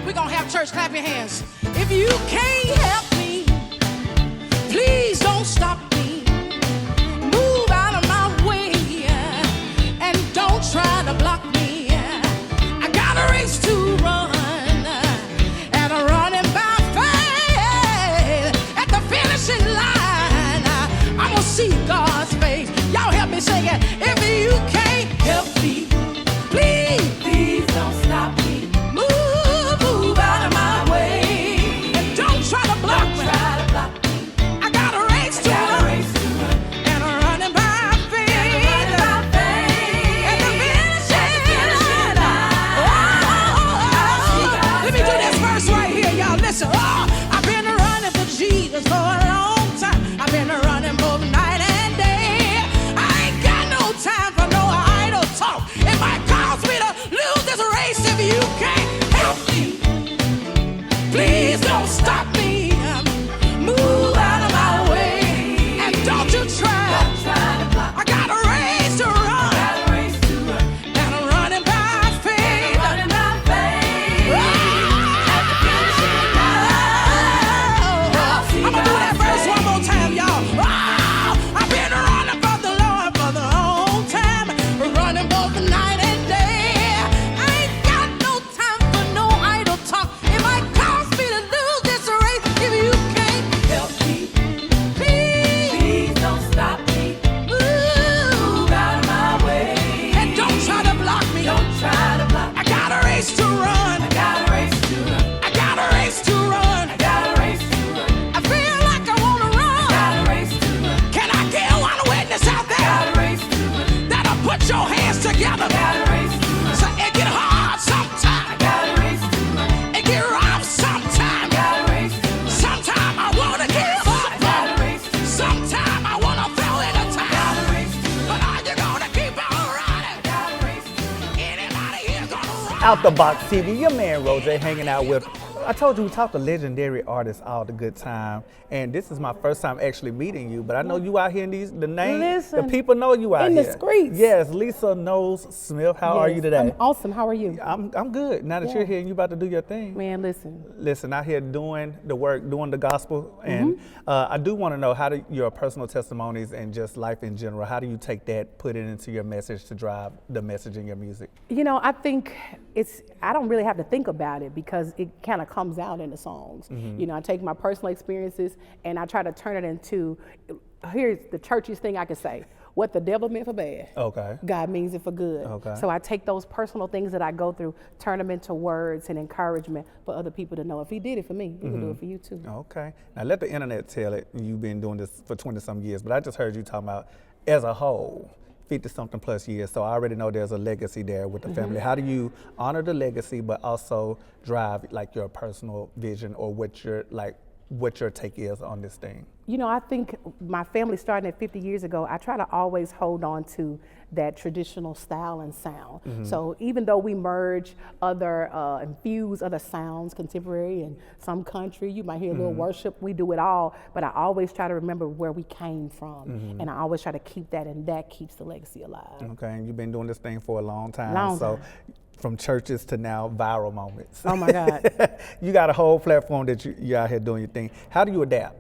We're gonna have church, clap your hands. If you can't help me, please don't stop me. Move out of my way and don't try to block me. I got a race to run and I'm running by faith. At the finishing line, I'm gonna see God's face. Y'all help me sing it. If you can't help me, please don't stop me. Move out of my way and don't try to block me. I got a race to run and I'm running by faith. At the finishing line. Let me do this verse right here, y'all. Listen. I've been running for Jesus for a long time. I've been running both night and day. I ain't got no time for no idle talk. It might cause me to lose this race. If you can't help me, please don't stop me. Move out of my way and don't you try. I got a race to run and I'm running by faith. I'm gonna do that verse one more time, y'all. I've been running for the Lord for the long time, running both night and day. I ain't got no time for no idle talk. It might cause me to lose this race. If you can't help me, please don't stop me. Move out of my way and don't try to block me. I got a race to run. I got a race to run. I feel like I wanna run. Can I get one witness out there that'll put your hands together? So it get hard sometimes. It get rough sometimes. Sometimes I wanna give up. Sometimes I wanna throw in the towel. But are you gonna keep on running? Anybody here gonna run? Out the Box TV, your man Roger hanging out with. I told you we talk to legendary artists all the good time, and this is my first time actually meeting you. But I know you out here in the names. Listen, the people know you out in here the streets. Yes, Lisa Knowles-Smith. How are you today? I'm awesome. How are you? I'm good. Now that you're here and you about to do your thing. Man, listen. Listen, out here doing the work, doing the gospel, and I do want to know how do your personal testimonies and just life in general, how do you take that, put it into your message to drive the message in your music? You know, I think I don't really have to think about it because it kind of comes out in the songs. You know, I take my personal experiences and I try to turn it into, here's the churchiest thing I can say. What the devil meant for bad, God means it for good. So I take those personal things that I go through, turn them into words and encouragement for other people to know if he did it for me, he can do it for you too. Okay. Now let the internet tell it. You've been doing this for 20-some years, but I just heard you talking about as a whole, 50-something plus years. So I already know there's a legacy there with the family. How do you honor the legacy, but also drive like your personal vision or what your take is on this thing? You know, I think my family starting at 50 years ago, I try to always hold on to that traditional style and sound. So even though we merge infuse other sounds, contemporary and some country, you might hear a little worship, we do it all, but I always try to remember where we came from. And I always try to keep that, and that keeps the legacy alive. Okay, and you've been doing this thing for a long time. From churches to now viral moments. Oh my God. You got a whole platform that you're out here doing your thing. How do you adapt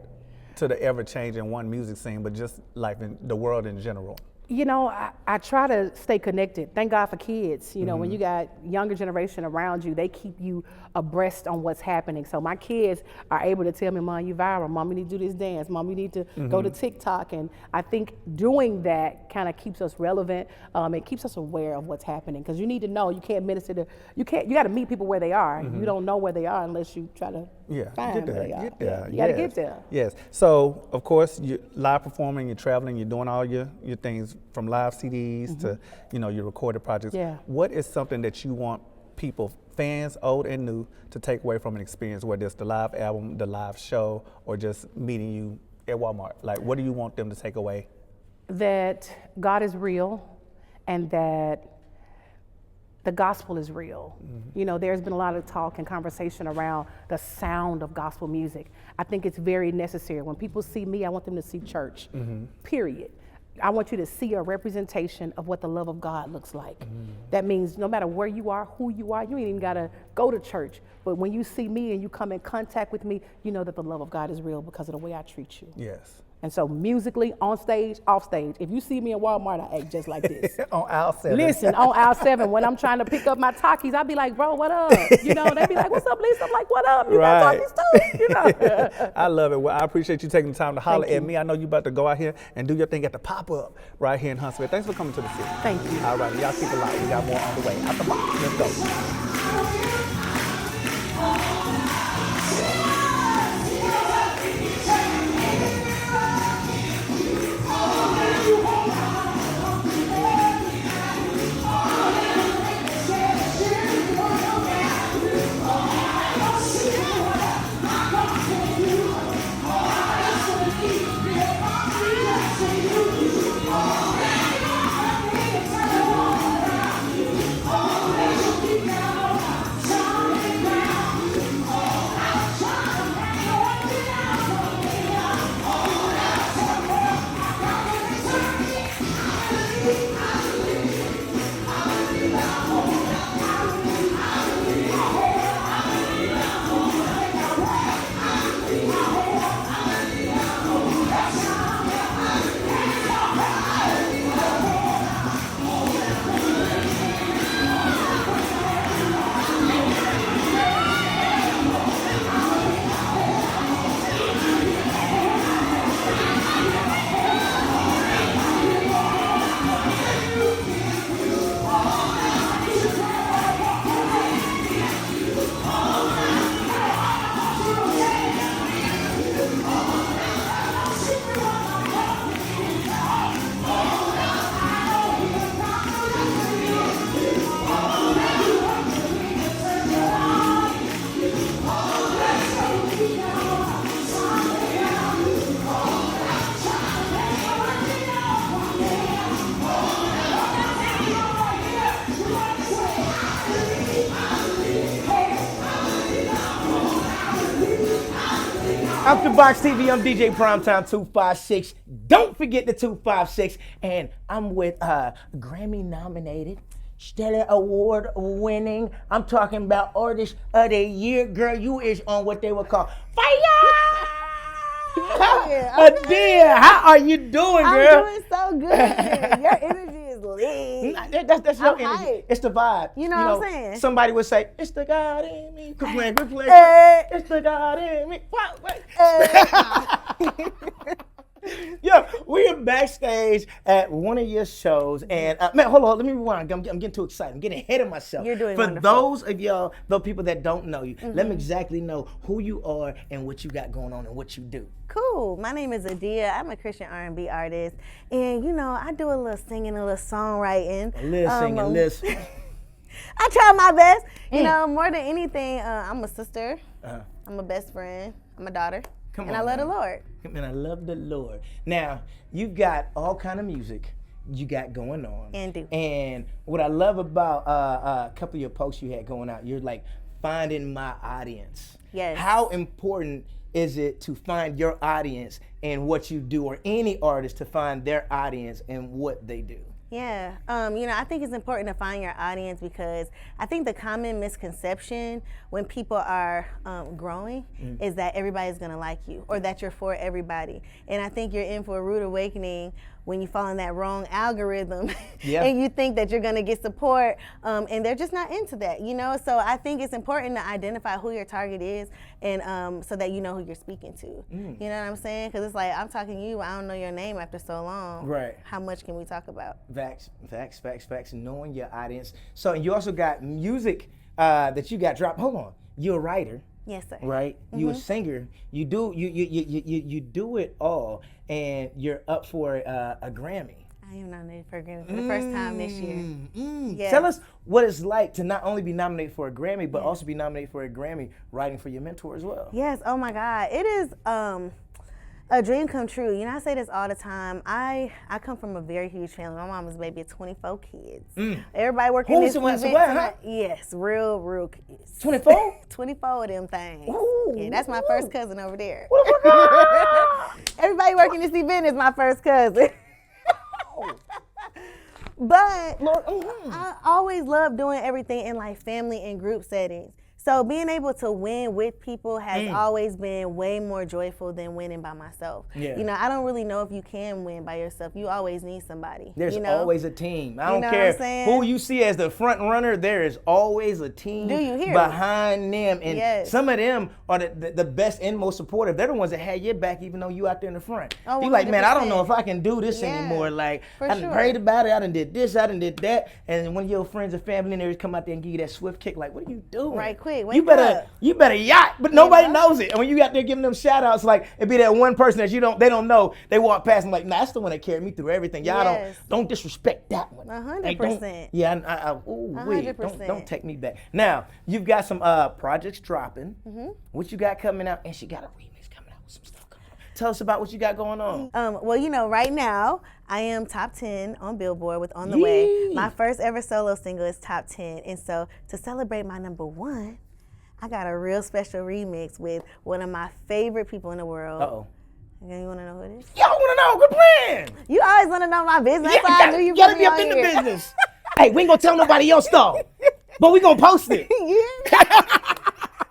to the ever-changing one music scene, but just life in the world in general? You know, I try to stay connected. Thank God for kids. You know, when you got younger generation around you, they keep you abreast on what's happening. So my kids are able to tell me, Mom, you viral. Mom, you need to do this dance. Mom, you need to go to TikTok. And I think doing that kind of keeps us relevant. It keeps us aware of what's happening. Because you need to know, you can't minister to, you got to meet people where they are. You don't know where they are unless you try to find where they are. Get there. You got to get there. Yes. So, of course, you're live performing, you're traveling, you're doing all your things from live CDs to, your recorded projects. Yeah. What is something that you want people, fans, old and new, to take away from an experience, whether it's the live album, the live show, or just meeting you at Walmart? Like, what do you want them to take away? That God is real and that the gospel is real. You know, there's been a lot of talk and conversation around the sound of gospel music. I think it's very necessary. When people see me, I want them to see church, period. I want you to see a representation of what the love of God looks like. That means no matter where you are, who you are, you ain't even gotta go to church. But when you see me and you come in contact with me, you know that the love of God is real because of the way I treat you. Yes. And so musically, on stage, off stage, if you see me in Walmart, I act just like this. On aisle 7. Listen, on aisle 7, when I'm trying to pick up my Takis, I'll be like, bro, what up? You know, they be like, what's up, Lisa? I'm like, what up? You got Takis too? You know? I love it. Well, I appreciate you taking the time to holler Thank at you. me. I know you about to go out here and do your thing at the pop-up right here in Huntsville. Thanks for coming to the city. Thank you. All right, y'all keep it locked. We got more on the way. Out the box. Let's go. Out the Box TV, I'm DJ Primetime 256. Don't forget the 256. And I'm with Grammy nominated, Stellar Award winning. I'm talking about Artist of the Year. Girl, you is on what they would call fire! Adia, how are you doing, girl? I'm doing so good. Your energy is lit. That's your I'm energy. hyped. It's the vibe. You know what I'm saying? Somebody would say, it's the God in me. Quit playing. It's the God in me. What? Yo, we are backstage at one of your shows, and man, hold on, let me rewind. I'm getting too excited. I'm getting ahead of myself. You're doing For wonderful. those of y'all, the people that don't know you, let me exactly know who you are and what you got going on and what you do. Cool. My name is Adia. I'm a Christian R&B artist, and you know I do a little singing, a little songwriting. Listen. I try my best. You know, more than anything, I'm a sister. I'm a best friend. I'm a daughter. Come and on, I love man. the Lord. Man, I love the Lord. Now, you've got all kind of music you got going on. And what I love about a couple of your posts you had going out, you're like, finding my audience. Yes. How important is it to find your audience and what you do, or any artist to find their audience and what they do? Yeah, you know, I think it's important to find your audience because I think the common misconception when people are growing is that everybody's gonna like you or that you're for everybody. And I think you're in for a rude awakening when you fall in that wrong algorithm and you think that you're gonna get support and they're just not into that, you know? So I think it's important to identify who your target is and so that you know who you're speaking to. You know what I'm saying? Because it's like, I'm talking to you, I don't know your name after so long. Right. How much can we talk about? Facts, knowing your audience. So you also got music that you got dropped. Hold on, you're a writer. Yes, sir. Right? You a singer. You do it all, and you're up for a Grammy. I am nominated for a Grammy for the first time this year. Yes. Tell us what it's like to not only be nominated for a Grammy, but also be nominated for a Grammy writing for your mentor as well. Yes, oh my God. It is a dream come true. You know, I say this all the time. I come from a very huge family. My mom was baby of 24 kids. Everybody working this event tonight. Yes, real kids. 24? 24 of them things. Ooh, Yeah, that's my first cousin over there. Everybody working this event is my first cousin. But Lord, I always love doing everything in like family and group settings. So being able to win with people has always been way more joyful than winning by myself. Yeah. You know, I don't really know if you can win by yourself. You always need somebody. There's you know? always a team. I You don't know care what I'm saying? who you see as the front runner. There is always a team Do you hear me? behind them, and Yes. some of them are the best and most supportive. They're the ones that had your back, even though you out there in the front. Oh, You're like, man, I don't know 100%. if I can do this Yeah, anymore. Like, for I done sure. prayed about it. I done did this. I done did that. And one of your friends and family and they come out there and give you that swift kick. Like, what are you doing? Right quick, You wake better, up. you better yacht, but nobody know? knows it. And when you out there giving them shout outs, like it be that one person that they don't know. They walk past and like, nah, that's the one that carried me through everything. Y'all Yes. don't disrespect that one. 100%. Like, yeah, ooh, wait, 100%. don't take me back. Now you've got some projects dropping. What you got coming out? And she got a remix coming out with some stuff coming out. Tell us about what you got going on. Well, you know, right now I am top 10 on Billboard with On the Way. Yee. My first ever solo single is top 10. And so to celebrate my number one, I got a real special remix with one of my favorite people in the world. Uh-oh. Okay, you want to know who it is? Y'all want to know? Good plan. You always want to know my business. That's why I knew you gotta put be me up on in the here. business. Hey, we ain't gonna tell nobody else though, but we gonna post it.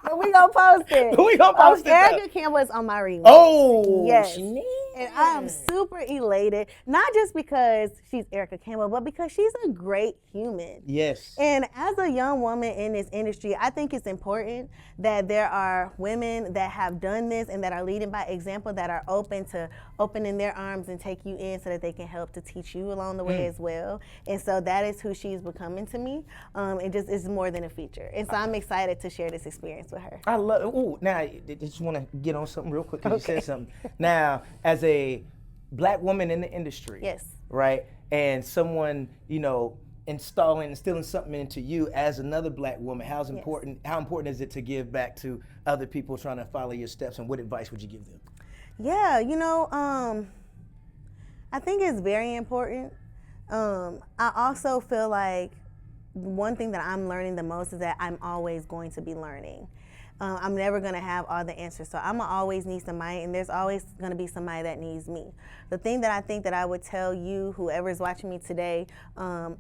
But we gonna post it. We gonna post it, Erica though. Campbell is on my remix. Oh, Yes. snap. And I am super elated, not just because she's Erica Campbell, but because she's a great human. Yes. And as a young woman in this industry, I think it's important that there are women that have done this and that are leading by example, that are open to opening their arms and take you in so that they can help to teach you along the way as well. And so that is who she's becoming to me. It just is more than a feature. And so I'm excited to share this experience with her. I love. Ooh, now I just want to get on something real quick because you said something. Now, as a black woman in the industry, Yes. right, and someone instilling something into you as another black woman, how important is it to give back to other people trying to follow your steps, and what advice would you give them? Yeah, I think it's very important. I also feel like one thing that I'm learning the most is that I'm always going to be learning. I'm never going to have all the answers. So I'm going to always need somebody, and there's always going to be somebody that needs me. The thing that I think that I would tell you, whoever's watching me today,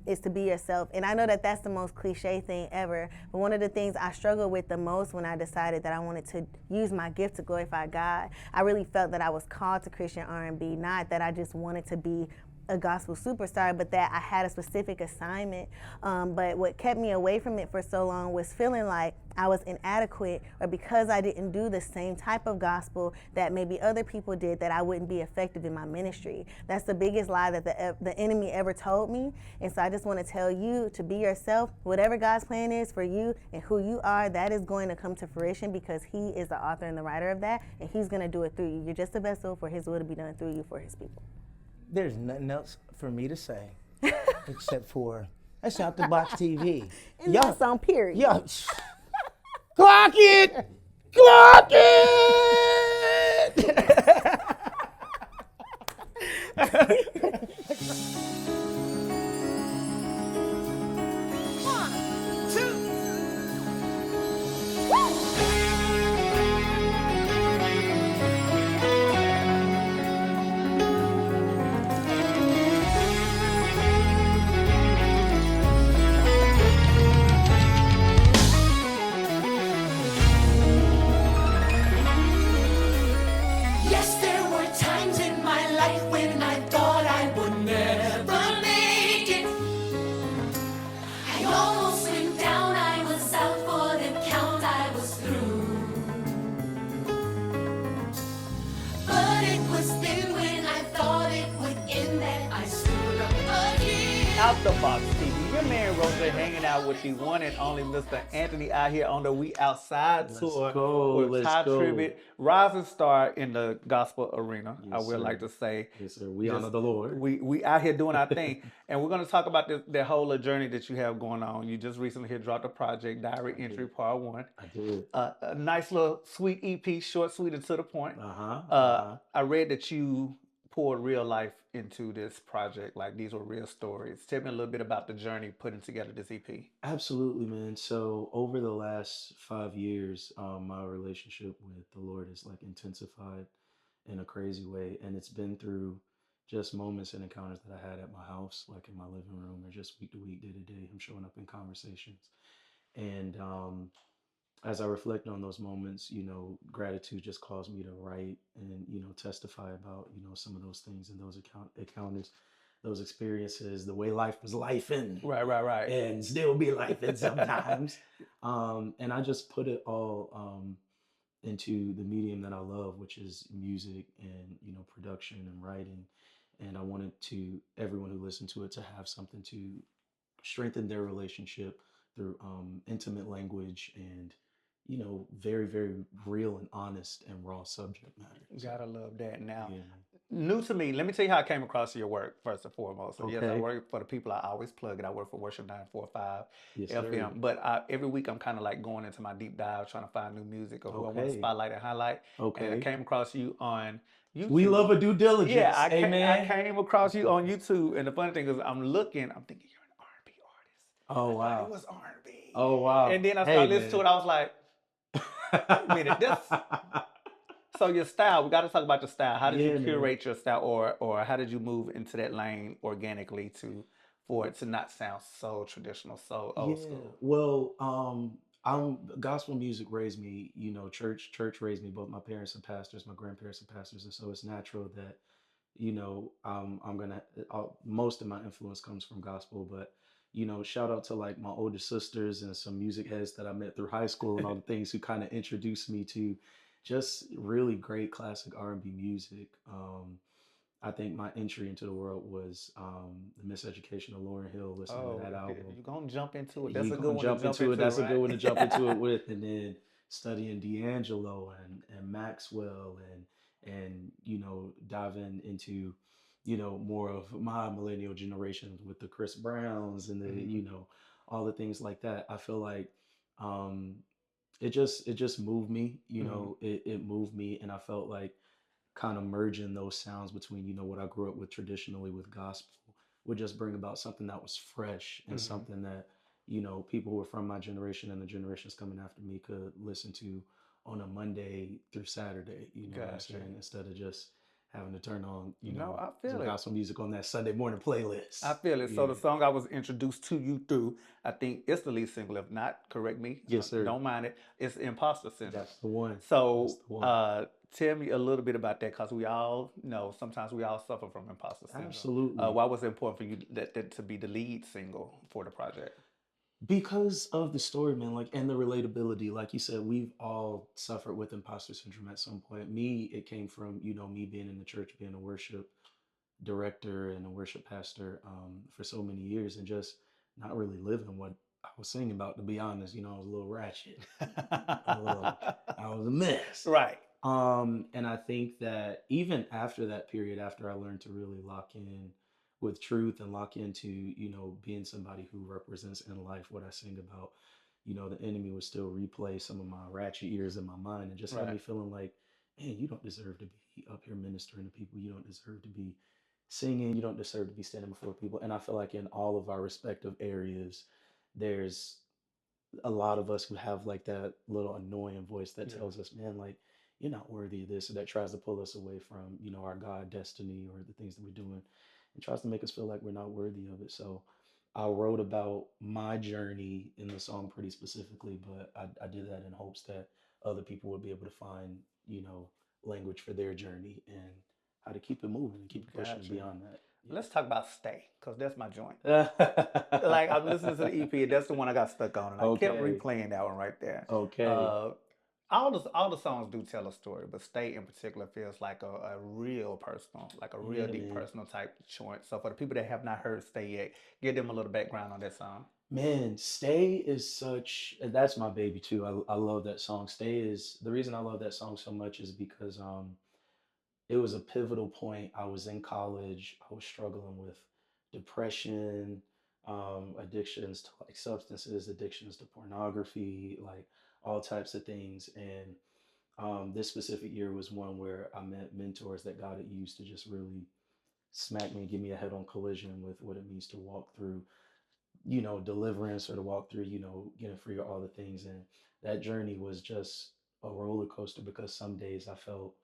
is to be yourself. And I know that that's the most cliche thing ever, but one of the things I struggled with the most when I decided that I wanted to use my gift to glorify God, I really felt that I was called to Christian R&B, not that I just wanted to be a gospel superstar, but that I had a specific assignment. But what kept me away from it for so long was feeling like I was inadequate, or because I didn't do the same type of gospel that maybe other people did, that I wouldn't be effective in my ministry. That's the biggest lie that the enemy ever told me. And so I just want to tell you to be yourself. Whatever God's plan is for you and who you are, that is going to come to fruition, because he is the author and the writer of that, and he's going to do it through you. You're just a vessel for his will to be done through you for his people. There's nothing else for me to say except for that's Out the Box TV. And that's on period. Yo, clock it! Clock it! Yes, there were times in my life when I thought I would never make it. I almost went down, I was out for the count, I was through. But it was then when I thought it would end that I stood up again. Out the Box TV. Your man Rosa hanging out with the one and only Mr. Anthony out here on the We Outside tour with let's Ty go. Tribbett, rising star in the gospel arena. I Yes, would sir. like to say. Yes, sir. We honor the Lord. We out here doing our thing, and we're going to talk about the whole journey that you have going on. You just recently here dropped a project, Diary Entry Part 1. I did. A nice little sweet EP, short, sweet, and to the point. I read that you poured real life into this project. Like, these were real stories. Tell me a little bit about the journey putting together this EP. Absolutely, man. So over the last 5 years, my relationship with the Lord has like intensified in a crazy way, and it's been through, just moments and encounters that I had at my house, like in my living room, or just week to week, day to day, him showing up in conversations. And as I reflect on those moments, gratitude just caused me to write and, testify about, some of those things and those encounters, those experiences, the way life was lifing Right. and still be lifing sometimes. And I just put it all into the medium that I love, which is music and, production and writing. And I wanted to everyone who listened to it to have something to strengthen their relationship through intimate language and very very real and honest and raw subject matter. So Gotta love that. Now, yeah. new to me, let me tell you how I came across your work first and foremost. So, yes, I Okay. work for the people I always plug it. I work for Worship 945 Yes, FM. sir. But every week I'm kind of like going into my deep dive, trying to find new music or who I want to Okay. spotlight and highlight. And I Okay. came across you on We love YouTube. a due Yeah, diligence. I Amen. came across you on YouTube. And the funny thing is, I'm thinking you're an R&B artist. Oh I thought it wow. was R&B. Oh wow. And then I Hey started listening to man. it. I was like, wait a minute, so your style, we got to talk about your style. How did you Yeah, man. curate your style, or how did you move into that lane organically for it to not sound so traditional, so old Yeah. school? Well, I'm gospel music raised me, church raised me. Both my parents are pastors, my grandparents are pastors, and so it's natural that, I'm gonna most of my influence comes from gospel, but shout out to like my older sisters and some music heads that I met through high school and all the things who kind of introduced me to just really great classic R&B music. I think my entry into the world was the Miseducation of Lauryn Hill, listening to Oh, that album. you're gonna jump into it. That's You a good gonna one to jump jump into it. into, That's a good right? one to jump into it with, and then studying D'Angelo and Maxwell and diving into more of my millennial generation with the Chris Browns and the all the things like that. I feel like um, it just moved me. Hmm. It moved me, and I felt like kind of merging those sounds between what I grew up with traditionally with gospel would just bring about something that was fresh and Hmm. something that people who were from my generation and the generations coming after me could listen to on a Monday through Saturday. You know what I'm Gotcha. saying? Instead of just having to turn on No, I some feel it. gospel music on that Sunday morning playlist. I feel it. So Yeah. the song I was introduced to you through, I think it's the lead single. If not, correct me. Yes, sir. Don't mind it. It's Imposter Syndrome. That's the one. That's So the one. tell me a little bit about that, because we all know sometimes we all suffer from imposter syndrome. Absolutely. Why was it important for you that to be the lead single for the project? Because of the story, man, like, and the relatability. Like you said, we've all suffered with imposter syndrome at some point. Me, it came from, me being in the church, being a worship director and a worship pastor for so many years and just not really living what I was singing about, to be honest. I was a little ratchet. A little, I was a mess. Right. And I think that even after that period, after I learned to really lock in with truth and lock into, being somebody who represents in life what I sing about, the enemy would still replay some of my ratchet years in my mind and just have me Right. feeling like, man, you don't deserve to be up here ministering to people. You don't deserve to be singing. You don't deserve to be standing before people. And I feel like in all of our respective areas, there's a lot of us who have like that little annoying voice that Yeah. tells us, man, like, you're not worthy of this, or that tries to pull us away from, our God destiny or the things that we're doing and tries to make us feel like we're not worthy of it. So I wrote about my journey in the song pretty specifically, but I did that in hopes that other people would be able to find, language for their journey and how to keep it moving and keep it pushing Gotcha. beyond that. Let's talk about Stay, because that's my joint. Like, I'm Yeah. listening to the EP, and that's the one I got stuck on, and I kept Okay. replaying that one right there. Okay. Uh, all the songs do tell a story, but Stay in particular feels like a real personal, like a real Yeah, deep man. personal type joint. So for the people that have not heard Stay yet, give them a little background on that song. Man, Stay is such, that's my baby too. I love that song. Stay is the reason I love that song so much is because it was a pivotal point. I was in college. I was struggling with depression, addictions to like substances, addictions to pornography, like all types of things. And this specific year was one where I met mentors that God had used to just really smack me, give me a head-on collision with what it means to walk through deliverance or to walk through, getting free of all the things. And that journey was just a roller coaster because some days I felt,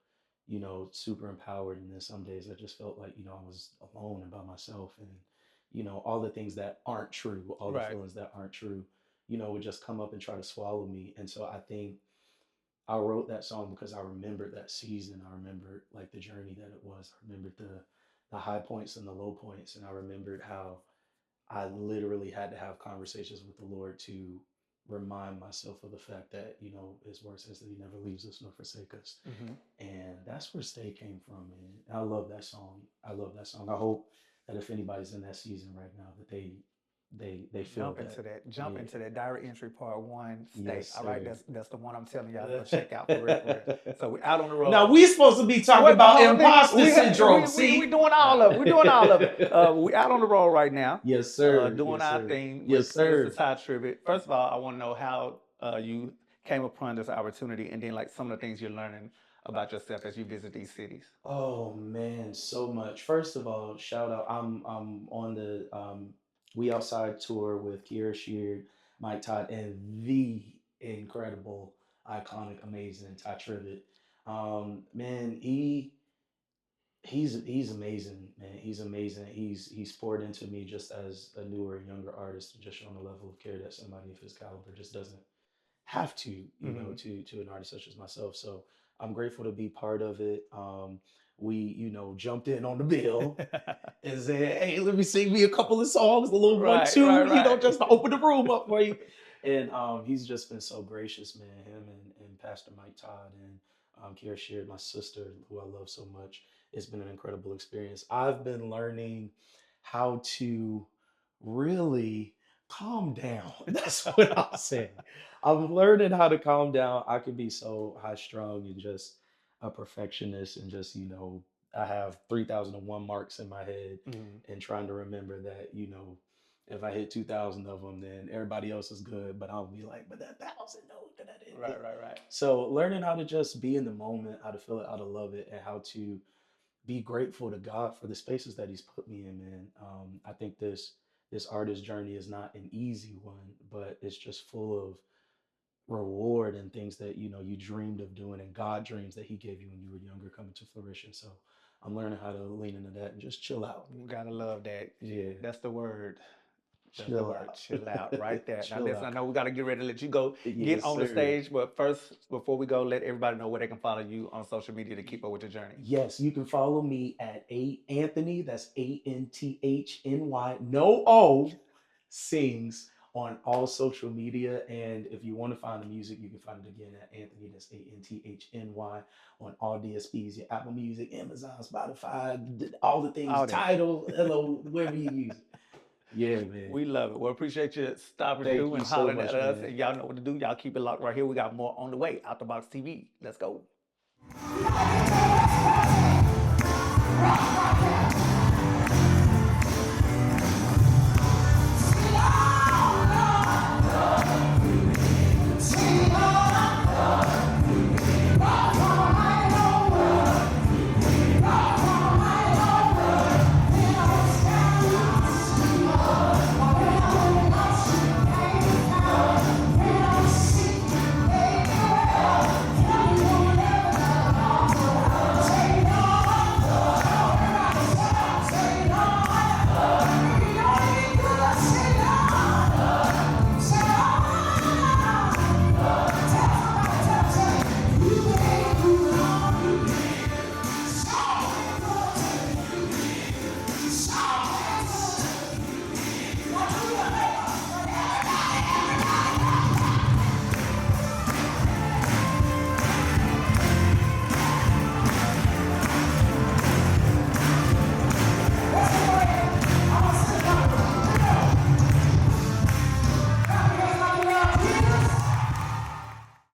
you know, super empowered. And then some days I just felt like, you know, I was alone and by myself, and, you know, all the things that aren't true, all the Right. feelings that aren't true, you know, would just come up and try to swallow me. And so I think I wrote that song because I remembered that season. I remembered like the journey that it was. I remembered the high points and the low points, and I remembered how I literally had to have conversations with the Lord to remind myself of the fact that, you know, His word says that He never leaves us nor forsake us. And that's where Stay came from. And I love that song. I love that song. I hope that if anybody's in that season right now, that they feel Jump into that. Jump Yeah. into that. Diary entry part 1, Stay. Yes, All right, sir. that's the one I'm telling y'all to go check out for real, for real. So we out on the road. Now we supposed to be talking What the about whole thing- imposter we- syndrome. we See, doing all of it. We doing all of it. We out on the road right now. Yes, sir. Doing Yes, our sir. thing. Yes, with sir. Mr. Ty Tribbett. First of all, I want to know how you came upon this opportunity, and then like some of the things you're learning about yourself as you visit these cities. Oh man, so much. First of all, shout out. I'm on the We Outside tour with Kiera Sheard, Mike Todd, and the incredible, iconic, amazing Ty Tribbett. Man, he's amazing, man. He's amazing. He's poured into me just as a newer, younger artist, just showing the level of care that somebody of his caliber just doesn't have to, you know, to an artist such as myself. So I'm grateful to be part of it. We, you know, jumped in on the bill and said, "Hey, let me sing me a couple of songs, a little Right, 1, 2, right, you know, right. just to open the room up for you." And he's just been so gracious, man. Him and Pastor Mike Todd and Kiera Sheard, my sister, who I love so much. It's been an incredible experience. I've been learning how to really calm down. That's what I'll say. I'm learning how to calm down. I can be so high strung and just a perfectionist, and just, you know, I have 3001 marks in my head, and trying to remember that, you know, if I hit 2,000 of them, then everybody else is good. But I'll be like, but that 1,000, no, that I didn't. Right. So learning how to just be in the moment, how to feel it, how to love it, and how to be grateful to God for the spaces that He's put me in, man. I think this artist journey is not an easy one, but it's just full of reward and things that, you know, you dreamed of doing, and God dreams that He gave you when you were younger coming to fruition. So I'm learning how to lean into that and just chill out. You gotta love that. Yeah. That's the word. That's the Chill word. out. Chill out. Right there. Now Chill listen, I out. know we gotta get ready to let you go get Yes, on the sir. stage, but first, before we go, let everybody know where they can follow you on social media to keep up with your journey. Yes, you can follow me at Anthony, that's ANTHNY, no O, sings on all social media. And if you want to find the music, you can find it again at Anthony, that's ANTHNY, on all DSPs, your Apple Music, Amazon, Spotify, all the things, All that. Tidal, hello, wherever you use it. Yeah, man. We love it. Well, appreciate you stopping Thank through you and so hollering much, at us. man. And y'all know what to do. Y'all keep it locked right here. We got more on the way. Out the Box TV. Let's go. Rock